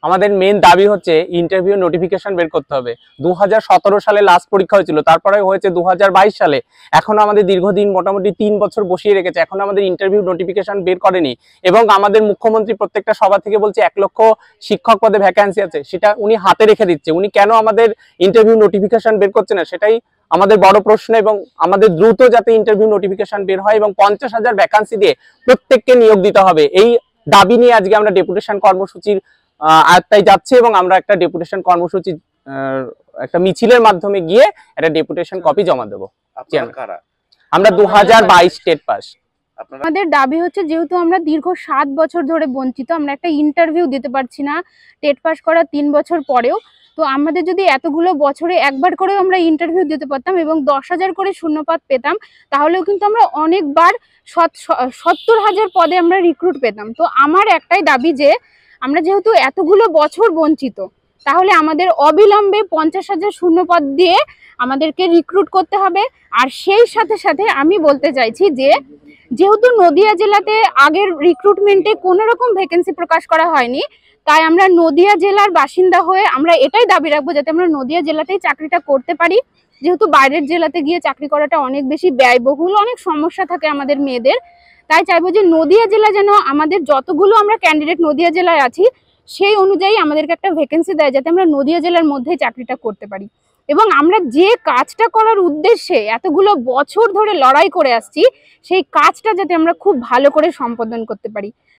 আমাদের মেন দাবি হচ্ছে ইন্টারভিউ নোটিফিকেশন বের করতে হবে। 2017 সালে লাস্ট পরীক্ষা হয়েছিল, তারপরে হয়েছে 2022 সালে। এখনো আমাদের দীর্ঘদিন মোটামুটি 3 বছর বসিয়ে রেখেছে, এখনো আমাদের ইন্টারভিউ নোটিফিকেশন বের করেনি। এবং আমাদের মুখ্যমন্ত্রী প্রত্যেকটা সভা থেকে বলছে 1 লক্ষ শিক্ষক পদে ভ্যাকান্সি আছে, সেটা উনি হাতে রেখে দিচ্ছে। উনি কেন আমাদের ইন্টারভিউ নোটিফিকেশন বের করছে না, সেটাই আমাদের বড় প্রশ্ন। এবং আমাদের দ্রুত যাতে ইন্টারভিউ নোটিফিকেশন বের হয় এবং 50,000 ভ্যাকান্সি দিয়ে প্রত্যেককে নিয়োগ দিতে হবে, এই দাবি নিয়ে আজকে আমরা ডেপুটেশন কর্মসূচির আয়ত্তায় যাচ্ছে। এবং আমরা একটা ডেপুটেশন কর্মসূচি একটা মিছিলের মাধ্যমে গিয়ে একটা ডেপুটেশন কপি জমা দেবো। আমরা 2022 স্টেট পাস। আমাদের দাবি হচ্ছে, যেহেতু আমরা দীর্ঘ 7 বছর ধরে বঞ্চিত, আমরা একটা ইন্টারভিউ দিতে পারছি না টেট পাস করার 3 বছর পরেও। তো আমাদের যদি এতগুলো বছরে একবার করে আমরা ইন্টারভিউ দিতে পারতাম এবং 10,000 করে শূন্যপদ পেতাম, তাহলেও কিন্তু আমরা অনেকবার 70,000 পদে আমরা রিক্রুট পেতাম। তো আমার একটাই দাবি যে আমরা যেহেতু এতগুলো বছর বঞ্চিত, তাহলে আমাদের অবিলম্বে 50,000 শূন্যপদ দিয়ে আমাদেরকে রিক্রুট করতে হবে। আর সেই সাথে সাথে আমি বলতে চাইছি যে, যেহেতু নদিয়া জেলাতে আগের রিক্রুটমেন্টে কোনো রকম ভ্যাকেন্সি প্রকাশ করা হয়নি, তাই আমরা নদিয়া জেলার বাসিন্দা হয়ে আমরা এটাই দাবি রাখবো যাতে আমরা নদিয়া জেলাতেই চাকরিটা করতে পারি। যেহেতু বাইরের জেলাতে গিয়ে চাকরি করাটা অনেক বেশি ব্যয়বহুল, অনেক সমস্যা থাকে আমাদের মেয়েদের, তাই চাইবো যে নদিয়া জেলা যেন আমাদের যতগুলো আমরা ক্যান্ডিডেট নদিয়া জেলায় আছি সেই অনুযায়ী আমাদেরকে একটা ভ্যাকেন্সি দেয়, যাতে আমরা নদিয়া জেলার মধ্যেই চাকরিটা করতে পারি। এবং আমরা যে কাজটা করার উদ্দেশ্যে এতগুলো বছর ধরে লড়াই করে আসছি, সেই কাজটা যাতে আমরা খুব ভালো করে সম্পাদন করতে পারি।